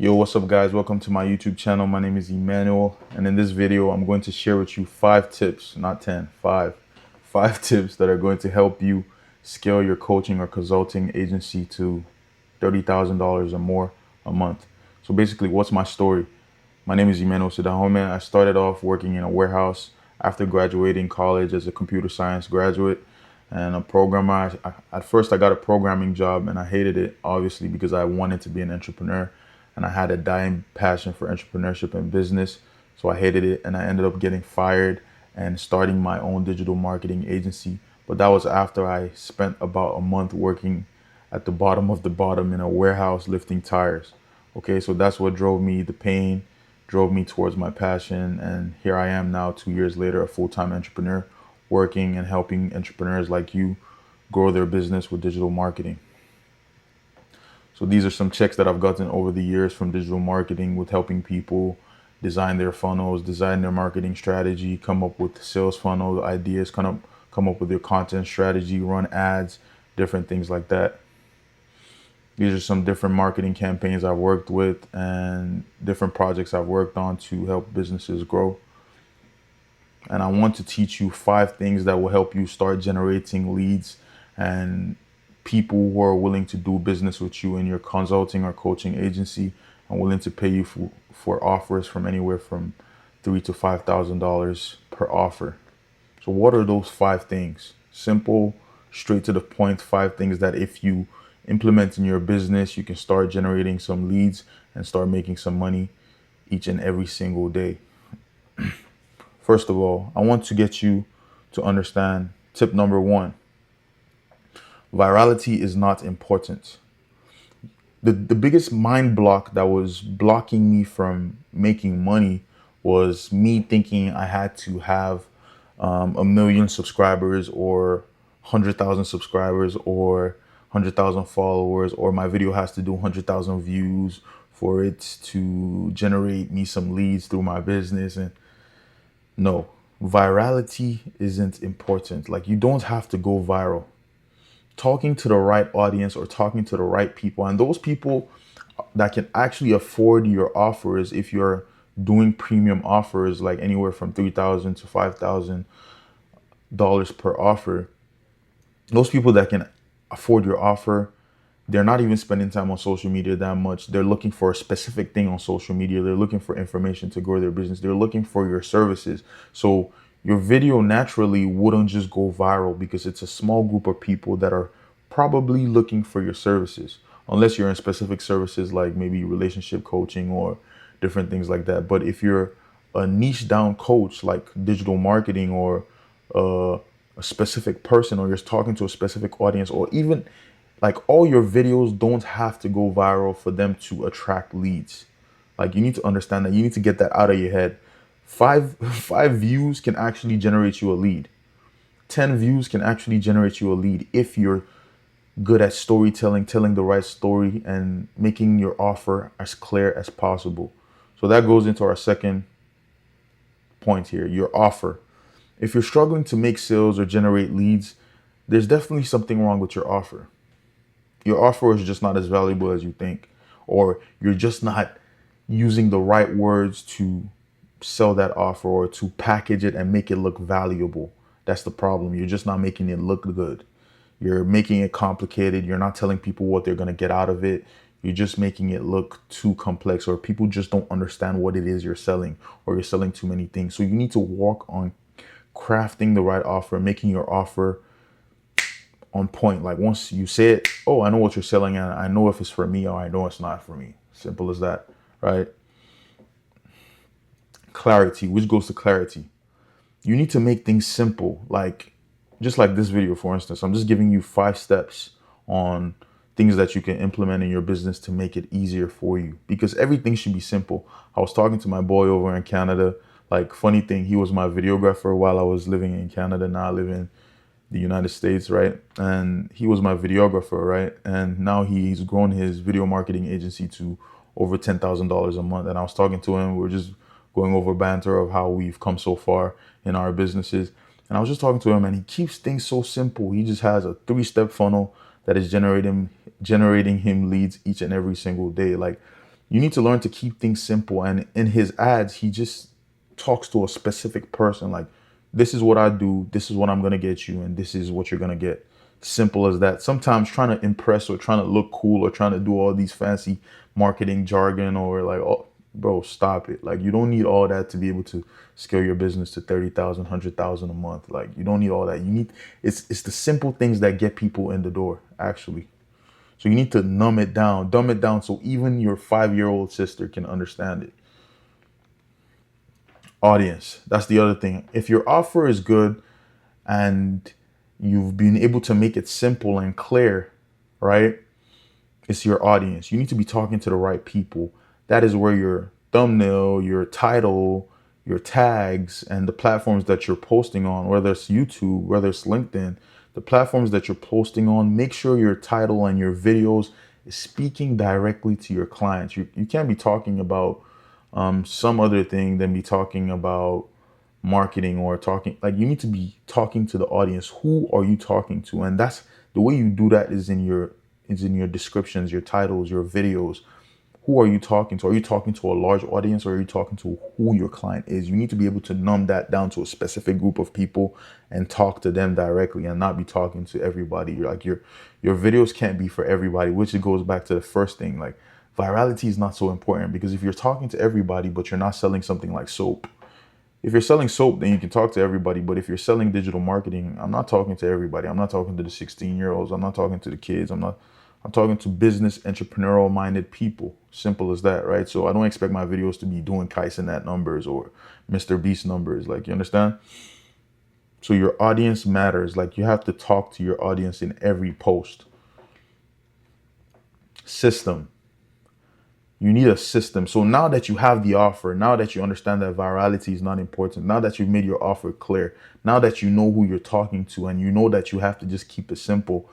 Yo, what's up guys? Welcome to my YouTube channel. My name is Emmanuel, and in this video I'm going to share with you 5 tips, not 10, 5 tips that are going to help you scale your coaching or consulting agency to $30,000 or more a month. So basically, what's my story? My name is Emmanuel Sidahome. I started off working in a warehouse after graduating college as a computer science graduate and a programmer. At first, I got a programming job and I hated it, obviously, because I wanted to be an entrepreneur and I had a dying passion for entrepreneurship and business. So I hated it and I ended up getting fired and starting my own digital marketing agency. But that was after I spent about a month working at the bottom of the bottom in a warehouse lifting tires. Okay, so that's what drove me, the pain drove me towards my passion. And here I am now, 2 years later, a full-time entrepreneur working and helping entrepreneurs like you grow their business with digital marketing. So these are some checks that I've gotten over the years from digital marketing with helping people design their funnels, design their marketing strategy, come up with sales funnel ideas, come up with their content strategy, run ads, different things like that. These are some different marketing campaigns I've worked with and different projects I've worked on to help businesses grow. And I want to teach you 5 things that will help you start generating leads and people who are willing to do business with you in your consulting or coaching agency and willing to pay you for offers from anywhere from $3,000 to $5,000 per offer. So what are those 5 things? Simple, straight to the point, 5 things that if you implement in your business, you can start generating some leads and start making some money each and every single day. First of all, I want to get you to understand tip number 1. Virality is not important. The biggest mind block that was blocking me from making money was me thinking I had to have 1 million subscribers or 100,000 subscribers or 100,000 followers, or my video has to do 100,000 views for it to generate me some leads through my business. And no, virality isn't important. Like, you don't have to go viral. Talking to the right audience or talking to the right people, and those people that can actually afford your offers, if you're doing premium offers like anywhere from $3,000 to $5,000 per offer, those people that can afford your offer, they're not even spending time on social media that much. They're looking for a specific thing on social media. They're looking for information to grow their business. They're looking for your services. So your video naturally wouldn't just go viral because it's a small group of people that are probably looking for your services, unless you're in specific services like maybe relationship coaching or different things like that. But if you're a niche down coach like digital marketing, or a specific person, or you're talking to a specific audience, or even like, all your videos don't have to go viral for them to attract leads. Like, you need to understand that. You need to get that out of your head. Five views can actually generate you a lead. 10 views can actually generate you a lead if you're good at storytelling, telling the right story, and making your offer as clear as possible. So that goes into our second point here, your offer. If you're struggling to make sales or generate leads, there's definitely something wrong with your offer. Your offer is just not as valuable as you think, or you're just not using the right words to sell that offer or to package it and make it look valuable. That's the problem. You're just not making it look good. You're making it complicated. You're not telling people what they're going to get out of it. You're just making it look too complex, or people just don't understand what it is you're selling, or you're selling too many things. So you need to work on crafting the right offer, making your offer on point. Like, once you say it, oh, I know what you're selling, and I know if it's for me or I know it's not for me. Simple as that, right? Clarity, which goes to clarity. You need to make things simple. Like, just like this video, for instance, I'm just giving you 5 steps on things that you can implement in your business to make it easier for you, because everything should be simple. I was talking to my boy over in Canada. Like, funny thing, he was my videographer while I was living in Canada. Now I live in the United States, right? And he was my videographer, right? And now he's grown his video marketing agency to over $10,000 a month. And I was talking to him. We are just going over banter of how we've come so far in our businesses. And I was just talking to him, and he keeps things so simple. He just has a 3-step funnel that is generating him leads each and every single day. Like, You need to learn to keep things simple. And in his ads, he just talks to a specific person. Like, this is what I do, this is what I'm going to get you, and this is what you're going to get. Simple as that. Sometimes trying to impress or trying to look cool or trying to do all these fancy marketing jargon or like, oh, bro, stop it. Like, you don't need all that to be able to scale your business to 30,000, 100,000 a month. Like, you don't need all that. You need, it's the simple things that get people in the door, actually. So you need to dumb it down so even your 5-year-old sister can understand it. Audience, that's the other thing. If your offer is good and you've been able to make it simple and clear, right? It's your audience. You need to be talking to the right people. That is where your thumbnail, your title, your tags, and the platforms that you're posting on, whether it's YouTube, whether it's LinkedIn, the platforms that you're posting on, make sure your title and your videos is speaking directly to your clients. You can't be talking about some other thing than be talking about marketing or talking. Like, you need to be talking to the audience. Who are you talking to? And that's the way you do that is in your descriptions, your titles, your videos. Who are you talking to? Are you talking to a large audience or are you talking to who your client is? You need to be able to numb that down to a specific group of people and talk to them directly and not be talking to everybody. You're like, your videos can't be for everybody, which it goes back to the first thing. Like, virality is not so important, because if you're talking to everybody but you're not selling something like soap, if you're selling soap, then you can talk to everybody. But if you're selling digital marketing, I'm not talking to everybody. I'm not talking to the 16-year-olds. I'm not talking to the kids. I'm talking to business, entrepreneurial minded people. Simple as that, right? So I don't expect my videos to be doing Kaizen numbers or Mr. Beast numbers. Like, you understand? So your audience matters. Like, you have to talk to your audience in every post. System. You need a system. So now that you have the offer, now that you understand that virality is not important, now that you've made your offer clear, now that you know who you're talking to and you know that you have to just keep it simple,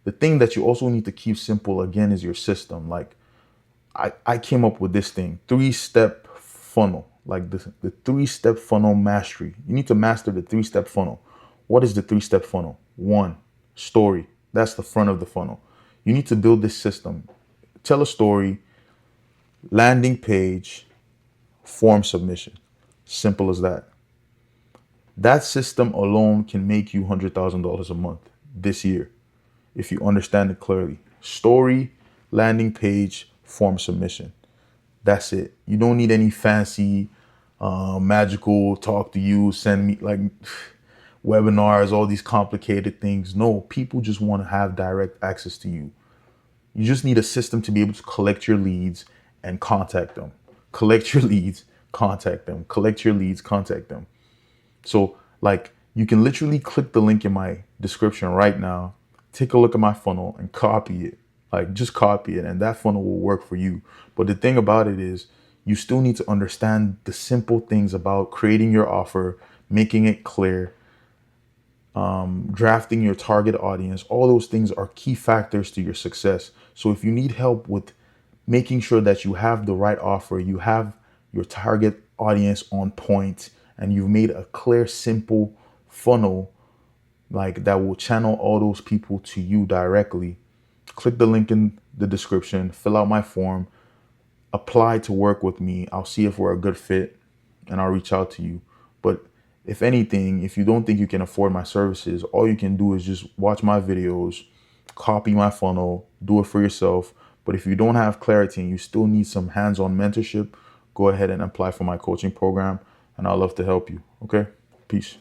the thing that you also need to keep simple again is your system. Like, I came up with this thing, 3-step funnel, like the 3-step funnel mastery. You need to master the 3-step funnel. What is the 3-step funnel? 1, story. That's the front of the funnel. You need to build this system. Tell a story, landing page, form submission. Simple as that. That system alone can make you $100,000 a month this year if you understand it clearly. Story, landing page, form submission. That's it. You don't need any fancy, magical talk to you, send me like webinars, all these complicated things. No, people just want to have direct access to you. You just need a system to be able to collect your leads and contact them. Collect your leads, contact them. Collect your leads, contact them. So, like, you can literally click the link in my description right now, take a look at my funnel and copy it. Like, just copy it and that funnel will work for you. But the thing about it is, you still need to understand the simple things about creating your offer, making it clear, drafting your target audience. All those things are key factors to your success. So if you need help with making sure that you have the right offer, you have your target audience on point, and you've made a clear, simple funnel like that will channel all those people to you directly, click the link in the description, fill out my form, apply to work with me. I'll see if we're a good fit and I'll reach out to you. But if anything, if you don't think you can afford my services, all you can do is just watch my videos, copy my funnel, do it for yourself. But if you don't have clarity and you still need some hands-on mentorship, go ahead and apply for my coaching program and I'd love to help you. Okay? Peace.